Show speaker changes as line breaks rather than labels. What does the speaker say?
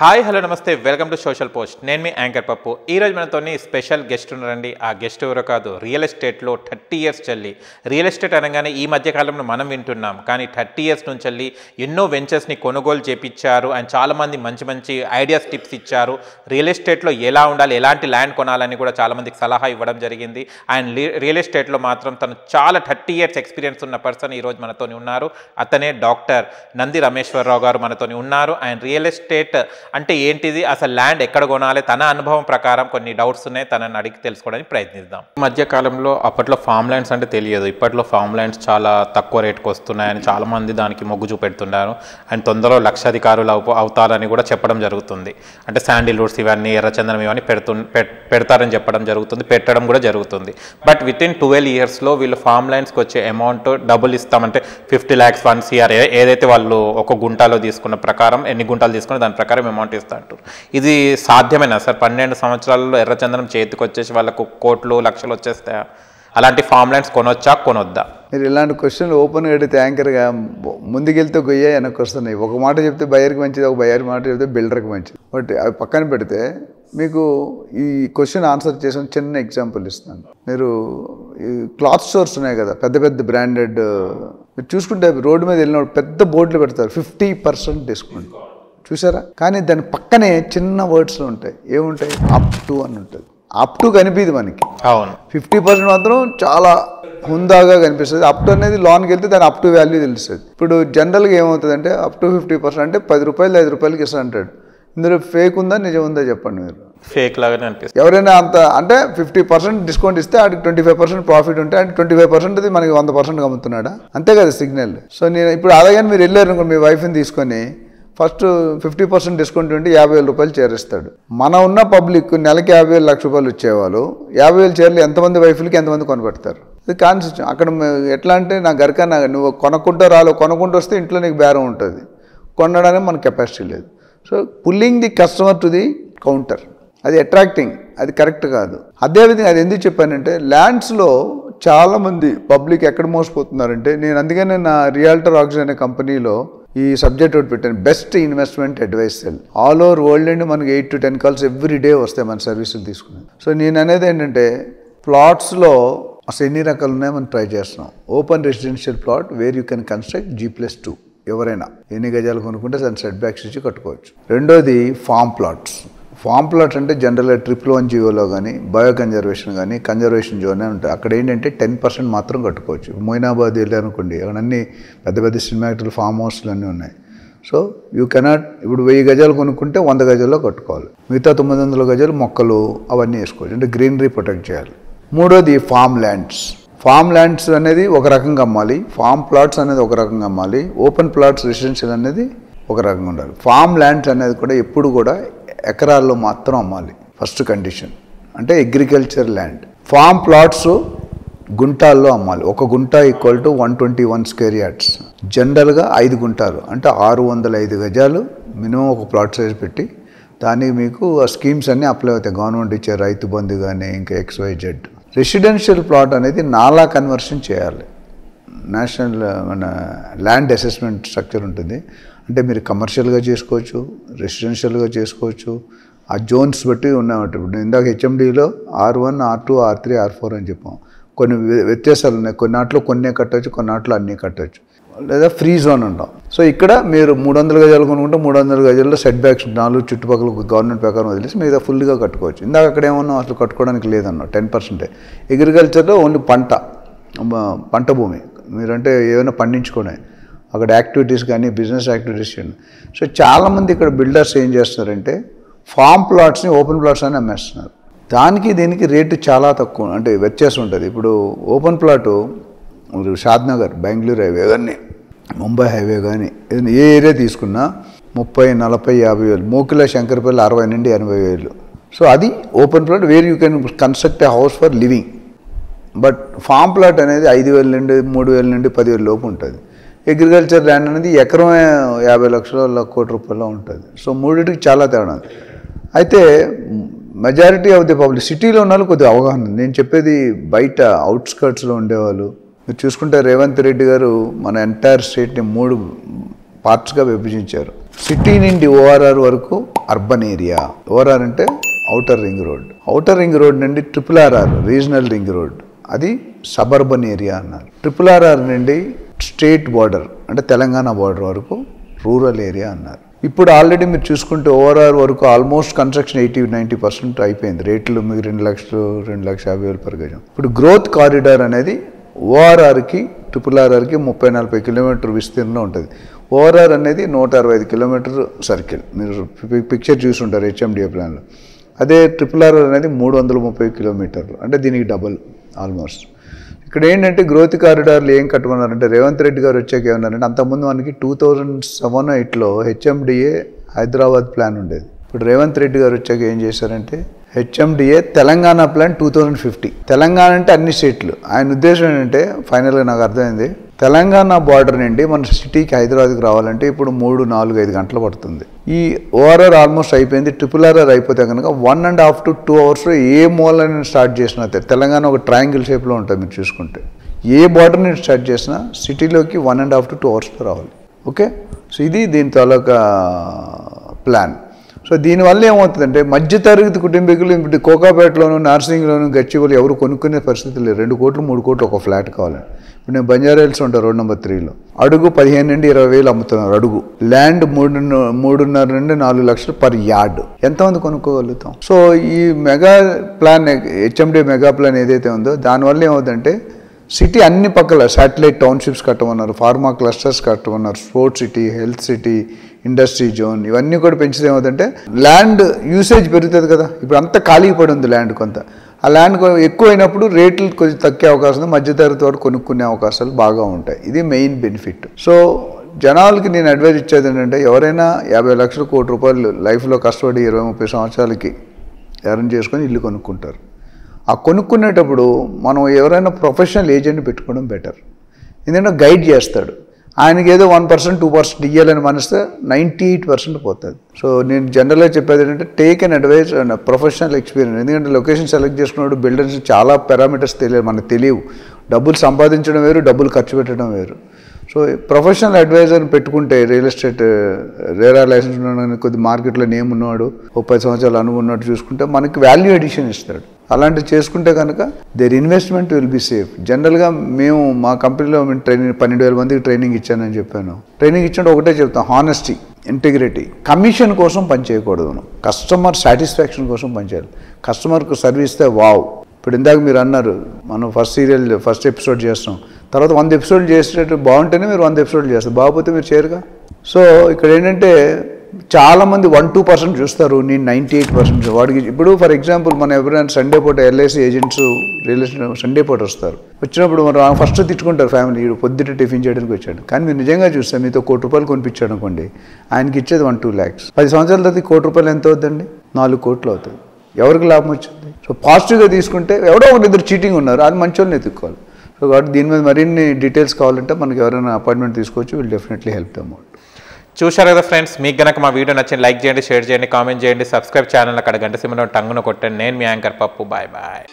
Hi hello నమస్తే welcome to social post. నేను మీ యాంకర్ పప్పు. ఈరోజు మనతోని స్పెషల్ గెస్ట్ ఉన్నారండి. ఆ గెస్ట్ ఎవరో కాదు, రియల్ ఎస్టేట్లో 30 ఇయర్స్ చెల్లి. రియల్ ఎస్టేట్ అనగానే ఈ మధ్యకాలంలో మనం వింటున్నాం, కానీ 30 ఇయర్స్ నుంచి వెళ్ళి ఎన్నో వెంచర్స్ని కొనుగోలు చేపించారు. అండ్ చాలామంది మంచి మంచి ఐడియాస్, టిప్స్ ఇచ్చారు. రియల్ ఎస్టేట్లో ఎలా ఉండాలి, ఎలాంటి ల్యాండ్ కొనాలని కూడా చాలామందికి సలహా ఇవ్వడం జరిగింది. అండ్ రియల్ ఎస్టేట్లో మాత్రం తను చాలా 30 ఇయర్స్ ఎక్స్పీరియన్స్ ఉన్న పర్సన్ ఈరోజు మనతోని ఉన్నారు. అతనే డాక్టర్ నంది రమేశ్వరరావు గారు మనతోని ఉన్నారు. అండ్ రియల్ ఎస్టేట్ అంటే ఏంటిది, అసలు ల్యాండ్ ఎక్కడ కొనాలి, తన అనుభవం ప్రకారం కొన్ని డౌట్స్ ఉన్నాయి, తనని అడిగి తెలుసుకోవడానికి ప్రయత్నిద్దాం. ఈ మధ్యకాలంలో అప్పట్లో ఫామ్ ల్యాండ్స్ అంటే తెలియదు, ఇప్పట్లో ఫామ్ ల్యాండ్స్ చాలా తక్కువ రేటుకు వస్తున్నాయని చాలామంది దానికి మొగ్గు చూపెడుతున్నారు. అండ్ తొందరలో లక్షాధికారులు అవుతారని కూడా చెప్పడం జరుగుతుంది. అంటే శాండిల్వుడ్స్ ఇవన్నీ, ఎర్రచందనం ఇవన్నీ పెడతారని చెప్పడం జరుగుతుంది, పెట్టడం కూడా జరుగుతుంది. బట్ విత్ ఇన్ 12 ఇయర్స్లో వీళ్ళు ఫామ్ ల్యాండ్స్కి వచ్చే అమౌంట్ డబుల్ ఇస్తామంటే 50 lakhs 1 crore ఏదైతే వాళ్ళు ఒక గుంటాలో తీసుకున్న ప్రకారం, ఎన్ని గుంటాలు తీసుకున్న దాని ప్రకారం అమౌంట్ ఇస్తా అంటారు. ఇది సాధ్యమేనా సార్? 12 సంవత్సరాలలో ఎర్రచందనం చేతికి వచ్చేసి వాళ్ళకు కోట్లు లక్షలు వచ్చేస్తాయా? అలాంటి ఫామ్ ల్యాండ్స్ కొనొచ్చా, కొనొద్దా?
మీరు ఇలాంటి క్వశ్చన్లు ఓపెన్గా అడిగితే యాంకర్గా ముందుకెళ్తే గొయ్యే వెనక్కి వస్తున్నాయి. ఒక మాట చెప్తే బయర్కి మంచిది, ఒక బయర్ మాట చెప్తే బిల్డర్కి మంచిది. బట్ అవి పక్కన పెడితే మీకు ఈ క్వశ్చన్ ఆన్సర్ చేసిన చిన్న ఎగ్జాంపుల్ ఇస్తాను. మీరు ఈ క్లాత్ స్టోర్స్ ఉన్నాయి కదా, పెద్ద పెద్ద బ్రాండెడ్, మీరు చూసుకుంటే రోడ్డు మీద వెళ్ళినప్పుడు పెద్ద బోర్డులు పెడతారు 50% డిస్కౌంట్, చూసారా? కానీ దాని పక్కనే చిన్న వర్డ్స్లో ఉంటాయి, ఏముంటాయి? అప్ టు అని ఉంటుంది. అప్ టు కనిపిది మనకి.
అవును,
50% మాత్రం చాలా హుందాగా కనిపిస్తుంది. అప్ టు అనేది లోన్కి వెళ్తే దాని అప్ టు వాల్యూ తెలుస్తుంది. ఇప్పుడు జనరల్గా ఏమవుతుందంటే అప్ టు 50% అంటే 10 రూపాయలు 5 రూపాయలకి ఇస్తా అంటాడు. ఇందులో ఫేక్ ఉందా నిజం ఉందా చెప్పండి మీరు?
ఫేక్ లాగానే అనిపిస్తుంది.
ఎవరైనా అంత అంటే 50% డిస్కౌంట్ ఇస్తే ఆడికి 25% ప్రాఫిట్ ఉంటే అంటే 25% అది మనకి 100% అమ్ముతున్నాడా? అంతే కదా సిగ్నల్. సో నేను ఇప్పుడు అలాగే మీరు వెళ్ళారు అనుకో, మీ వైఫ్ని తీసుకొని ఫస్ట్ 50% డిస్కౌంట్ ఉంటే 50,000 రూపాయలు చేరిస్తాడు. మన ఉన్న పబ్లిక్ నెలకి 50,000 లక్ష రూపాయలు వచ్చేవాళ్ళు 50,000 చీరలు ఎంతమంది వైఫ్లకి ఎంతమంది కొనబెడతారు? అది కాన్సెప్ట్. అక్కడ ఎట్లా అంటే నా గరిక నువ్వు కొనుక్కుంటూ కొనుక్కుంటూ వస్తే ఇంట్లో నీకు బేరం ఉంటుంది, కొనడానికి మన కెపాసిటీ లేదు. So pulling the customer to the counter, అది అట్రాక్టింగ్, అది కరెక్ట్ కాదు. అదేవిధంగా అది ఎందుకు చెప్పానంటే ల్యాండ్స్లో చాలామంది పబ్లిక్ ఎక్కడ మోసపోతున్నారంటే, నేను అందుకనే నా రియాల్టర్ ఆక్సిజన్ అనే కంపెనీలో ఈ సబ్జెక్ట్ ఒకటి పెట్టాను, best investment advice cell. All over world అండి మనకి 8 to 10 calls ఎవ్రీ డే వస్తాయి మన సర్వీసులు తీసుకున్నాను. సో నేను అనేది ఏంటంటే ప్లాట్స్లో అసలు ఎన్ని రకాలు ఉన్నాయో మనం ట్రై చేస్తున్నాం. Open residential plot where you can construct G+2, ఎవరైనా ఎన్ని గజాలు కొనుక్కుంటే దాని సెట్ బ్యాక్స్ ఇచ్చి కట్టుకోవచ్చు. రెండోది ఫామ్ ప్లాట్స్. ఫామ్ ప్లాట్స్ అంటే జనరల్గా 111 జీవోలో కానీ బయో కన్జర్వేషన్ కానీ కన్జర్వేషన్ జోనే ఉంటాయి. అక్కడ ఏంటంటే 10% మాత్రం కట్టుకోవచ్చు. మొయినాబాద్ వెళ్ళారనుకోండి, అక్కడ అన్ని పెద్ద పెద్ద సినిమాటికల్ ఫామ్ హౌస్లు అన్నీ ఉన్నాయి. సో యూ కెనాట్ ఇప్పుడు 1000 గజాలు కొనుక్కుంటే 100 గజాల్లో కట్టుకోవాలి, మిగతా 900 గజాలు మొక్కలు అవన్నీ వేసుకోవచ్చు, అంటే గ్రీనరీ ప్రొటెక్ట్ చేయాలి. మూడోది ఫామ్ ల్యాండ్స్. ఫామ్ ల్యాండ్స్ అనేది ఒక రకంగా అమ్మాలి, ఫామ్ ప్లాట్స్ అనేది ఒక రకంగా అమ్మాలి, ఓపెన్ ప్లాట్స్ రెసిడెన్షియల్ అనేది ఒక రకంగా ఉండాలి. ఫామ్ ల్యాండ్స్ అనేది కూడా ఎప్పుడు కూడా ఎకరాల్లో మాత్రం అమ్మాలి, ఫస్ట్ కండిషన్. అంటే అగ్రికల్చర్ ల్యాండ్. ఫామ్ ప్లాట్స్ గుంటాల్లో అమ్మాలి. ఒక గుంట ఈక్వల్ టు 121 square yards. జనరల్గా 5 గుంటాలు అంటే 605 గజాలు మినిమం ఒక ప్లాట్ సైజ్ పెట్టి దానికి మీకు ఆ స్కీమ్స్ అన్నీ అప్లై అవుతాయి. గవర్నమెంట్ ఇచ్చే రైతు బంధు కానీ ఇంకా XYZ. రెసిడెన్షియల్ ప్లాట్ అనేది నాలా కన్వర్షన్ చేయాలి. నేషనల్ మన ల్యాండ్ అసెస్మెంట్ స్ట్రక్చర్ ఉంటుంది. అంటే మీరు కమర్షియల్గా చేసుకోవచ్చు, రెసిడెన్షియల్గా చేసుకోవచ్చు, ఆ జోన్స్ బట్టి ఉన్నామంటే. ఇప్పుడు ఇందాక HMDలో R1, R2, R3, R4 అని చెప్పాం. కొన్ని వ్యత్యాసాలు ఉన్నాయి, కొన్నాట్లో కొన్నే కట్టవచ్చు, కొన్నాట్లో అన్నీ కట్టవచ్చు, లేదా ఫ్రీ జోన్ ఉంటాం. సో ఇక్కడ మీరు 300 గజాలు కొనుక్కుంటే 300 గజాల్లో సెట్ బ్యాక్స్ 4 చుట్టుపక్కల గవర్నమెంట్ ప్రకారం వదిలేసి మిగతా ఫుల్గా కట్టుకోవచ్చు. ఇందాక అక్కడ ఏమన్నా అసలు కట్టుకోవడానికి లేదన్నా 10%. అగ్రికల్చర్లో ఓన్లీ పంట భూమి, మీరంటే ఏమైనా పండించుకోవడం, అక్కడ యాక్టివిటీస్ కానీ బిజినెస్ యాక్టివిటీస్ చేయండి. సో చాలామంది ఇక్కడ బిల్డర్స్ ఏం చేస్తున్నారంటే ఫామ్ ప్లాట్స్ని ఓపెన్ ప్లాట్స్ అని అమ్మేస్తున్నారు. దానికి దీనికి రేటు చాలా తక్కువ, అంటే వ్యత్యాసం ఉంటుంది. ఇప్పుడు open plot Shadnagar, Bengaluru highway కానీ ముంబై హైవే కానీ ఏ ఏరియా తీసుకున్నా 30, 40, 50 వేలు. మోకిలా శంకరపల్లి 60 నుండి 80 వేలు. సో అది open plot where you can construct a house for living. But form plot అనేది 5,000 నుండి 3,000 నుండి 10,000 లోపు ఉంటుంది. అగ్రికల్చర్ ల్యాండ్ అనేది ఎకరమే 50 లక్షల ₹1,00,00,000 ఉంటుంది. సో మూడింటికి చాలా తేడా. అయితే మెజారిటీ ఆఫ్ ది పబ్లిక్ సిటీలో ఉన్న వాళ్ళు కొద్దిగా అవగాహన. నేను చెప్పేది బయట అవుట్స్కర్ట్స్లో ఉండేవాళ్ళు. మీరు చూసుకుంటే రేవంత్ రెడ్డి గారు మన ఎంటైర్ స్టేట్ని 3 పార్ట్స్గా విభజించారు. సిటీ నుండి ఓఆర్ఆర్ వరకు అర్బన్ ఏరియా. ఓఆర్ఆర్ అంటే outer ring road. Outer ring road నుండి RRR రీజనల్ రింగ్ రోడ్, అది సబర్బన్ ఏరియా అన్నారు. RRR నుండి స్టేట్ బార్డర్ అంటే తెలంగాణ బార్డర్ వరకు రూరల్ ఏరియా అన్నారు. ఇప్పుడు ఆల్రెడీ మీరు చూసుకుంటే ఓఆర్ఆర్ వరకు ఆల్మోస్ట్ కన్స్ట్రక్షన్ 80-90% అయిపోయింది. రేట్లు మీకు 2 లక్షలు 2,50,000 per గజం. ఇప్పుడు గ్రోత్ కారిడార్ అనేది ఓఆర్ఆర్కి RRRకి 30-40 కిలోమీటర్ విస్తీర్ణంలో ఉంటుంది. ఓఆర్ఆర్ అనేది 165 కిలోమీటర్ సర్కిల్, మీరు పిక్చర్ చూసుంటారు HMDA ప్లాన్లో. అదే RRR అనేది 330 కిలోమీటర్లు, అంటే దీనికి డబుల్ ఆల్మోస్ట్. ఇక్కడ ఏంటంటే గ్రోత్ కారిడార్లు ఏం కట్టమన్నారంటే రేవంత్ రెడ్డి గారు వచ్చాక ఏమన్నారంటే, అంతకుముందు మనకి 2007-8లో HMDA హైదరాబాద్ ప్లాన్ ఉండేది. ఇప్పుడు రేవంత్ రెడ్డి గారు వచ్చాక ఏం చేశారంటే HMDA తెలంగాణ ప్లాన్ 2050. తెలంగాణ అంటే అన్ని స్టేట్లు. ఆయన ఉద్దేశం ఏంటంటే ఫైనల్గా నాకు అర్థమైంది, తెలంగాణ బార్డర్ నుండి మన సిటీకి హైదరాబాద్కి రావాలంటే ఇప్పుడు 3-4-5 గంటలు పడుతుంది. ఈ ఓఆర్ఆర్ ఆల్మోస్ట్ అయిపోయింది. RRR అయిపోతే కనుక 1.5 to 2 అవర్స్లో ఏ మూలని స్టార్ట్ చేసినా, తెలంగాణ ఒక ట్రయాంగిల్ షేప్లో ఉంటుంది మీరు చూసుకుంటే, ఏ బార్డర్ నుంచి స్టార్ట్ చేసినా సిటీలోకి 1.5 to 2 అవర్స్లో రావాలి. ఓకే, సో ఇది దీని తాలూకా ప్లాన్. సో దీనివల్ల ఏమవుతుందంటే మధ్యతరగతి కుటుంబీకులు ఇప్పుడు కోకాపేటలోను, నార్సింగ్లోను, గచ్చిబౌలి ఎవరు కొనుక్కునే పరిస్థితి లేదు. 2 కోట్లు 3 కోట్లు ఒక ఫ్లాట్ కావాలని. ఇప్పుడు నేను బంజారాహిల్స్ ఉంటాను రోడ్ నెంబర్ 3లో, అడుగు 15 నుండి 20 వేలు అమ్ముతున్నారు అడుగు. ల్యాండ్ 3.5 నుండి 4 లక్షలు పర్ యార్డ్. ఎంతమంది కొనుక్కోగలుగుతాం? సో ఈ mega plan HMDA mega plan ఏదైతే ఉందో దానివల్ల ఏమవుతుందంటే సిటీ అన్ని పక్కల శాటిలైట్ టౌన్షిప్స్ కట్టమన్నారు, ఫార్మా క్లస్టర్స్ కట్టమన్నారు, sports city, health city, industry zone, ఇవన్నీ కూడా పెంచితే ఏమవుతుందంటే ల్యాండ్ యూసేజ్ పెరుగుతుంది కదా. ఇప్పుడు అంతా ఖాళీ పడి ఉంది ల్యాండ్. కొంత ఆ ల్యాండ్ ఎక్కువ అయినప్పుడు రేట్లు కొంచెం తగ్గే అవకాశం ఉంది, మధ్యతరగతి వాడు కొనుక్కునే అవకాశాలు బాగా ఉంటాయి. ఇది మెయిన్ బెనిఫిట్. సో జనాలకి నేను అడ్వైజ్ ఇచ్చేది ఏంటంటే, ఎవరైనా 50 లక్షల కోటి రూపాయలు లైఫ్లో కష్టపడి 20-30 సంవత్సరాలకి ఎర్న్ చేసుకొని ఇల్లు కొనుక్కుంటారు. ఆ కొనుక్కునేటప్పుడు మనం ఎవరైనా ప్రొఫెషనల్ ఏజెంట్ పెట్టుకోవడం బెటర్. ఎందుకంటే గైడ్ చేస్తాడు. ఆయనకి ఏదో 1%, 2% ఇవ్వాలని మనస్తే 98% పోతుంది. సో నేను జనరల్గా చెప్పేది ఏంటంటే, take an advice and professional experience. ఎందుకంటే లొకేషన్ సెలెక్ట్ చేసుకున్నప్పుడు బిల్డర్స్ చాలా పారామీటర్స్ తెలియదు, మనకు తెలియవు. డబ్బులు సంపాదించడం వేరు, డబ్బులు ఖర్చు పెట్టడం వేరు. సో ప్రొఫెషనల్ అడ్వైజర్ని పెట్టుకుంటే, రియల్ ఎస్టేట్ రేరా లైసెన్స్ ఉన్నాడు, కొద్ది మార్కెట్లో నేమ్ ఉన్నవాడు, 10 సంవత్సరాలు అనుభవం ఉన్నట్టు చూసుకుంటే మనకి వాల్యూ ఎడిషన్ ఇస్తాడు. అలాంటివి చేసుకుంటే కనుక there investment will be safe. జనరల్గా మేము మా కంపెనీలో ట్రైనింగ్ 12,000 మందికి ట్రైనింగ్ ఇచ్చానని చెప్పాను. ట్రైనింగ్ ఇచ్చినట్టు ఒకటే చెప్తాం, హానెస్టీ, ఇంటిగ్రిటీ. కమిషన్ కోసం పని చేయకూడదు, కస్టమర్ సాటిస్ఫాక్షన్ కోసం పనిచేయాలి. కస్టమర్కు సర్వీస్ ఇస్తే వావ్. ఇప్పుడు ఇందాక మీరు అన్నారు, మనం ఫస్ట్ ఎపిసోడ్ చేస్తాం, తర్వాత 100 ఎపిసోడ్లు చేసేటట్టు బాగుంటేనే మీరు 100 ఎపిసోడ్లు చేస్తారు, బాగుపోతే మీరు చేయరుగా. సో ఇక్కడ ఏంటంటే చాలామంది 1-2% చూస్తారు, నేను 98% వాడికి. ఇప్పుడు ఫర్ ఎగ్జాంపుల్ మనం ఎవరైనా సండే పూట LIC agents real estate Sunday పూట వస్తారు. వచ్చినప్పుడు మనం ఫస్ట్ తిట్టుకుంటారు ఫ్యామిలీ, వీడు పొద్దుట టిఫిన్ చేయడానికి వచ్చాడు. కానీ మీరు నిజంగా చూస్తే మీతో 1 కోటి రూపాయలు కొనిపించాడు అనుకోండి, ఆయనకి ఇచ్చేది 1-2 lakhs. 10 సంవత్సరాల తర్వాత 1 కోటి రూపాయలు ఎంత అవుతుందండి? 4 కోట్లు అవుతుంది. ఎవరికి లాభం వచ్చింది? సో పాజిటివ్గా తీసుకుంటే ఎవడో ఒకరిద్దరు చీటింగ్ ఉన్నారు, అది మంచి వాళ్ళని ఎత్తుక్కోవాలి. సో కాబట్టి దీని మీద మరిన్ని డీటెయిల్స్ కావాలంటే మనకి ఎవరైనా అపాయింట్మెంట్ తీసుకోవచ్చు, will definitely help them out.
చూశారు కదా ఫ్రెండ్స్, మీకు గనక మా వీడియో నచ్చింది లైక్ చేయండి, షేర్ చేయండి, కామెంట్ చేయండి, సబ్స్క్రైబ్ ఛానల్ అక్కడ గంట సింబల్ టంగున కొట్టండి. నేను మీ యాంకర్ పప్పు. Bye bye.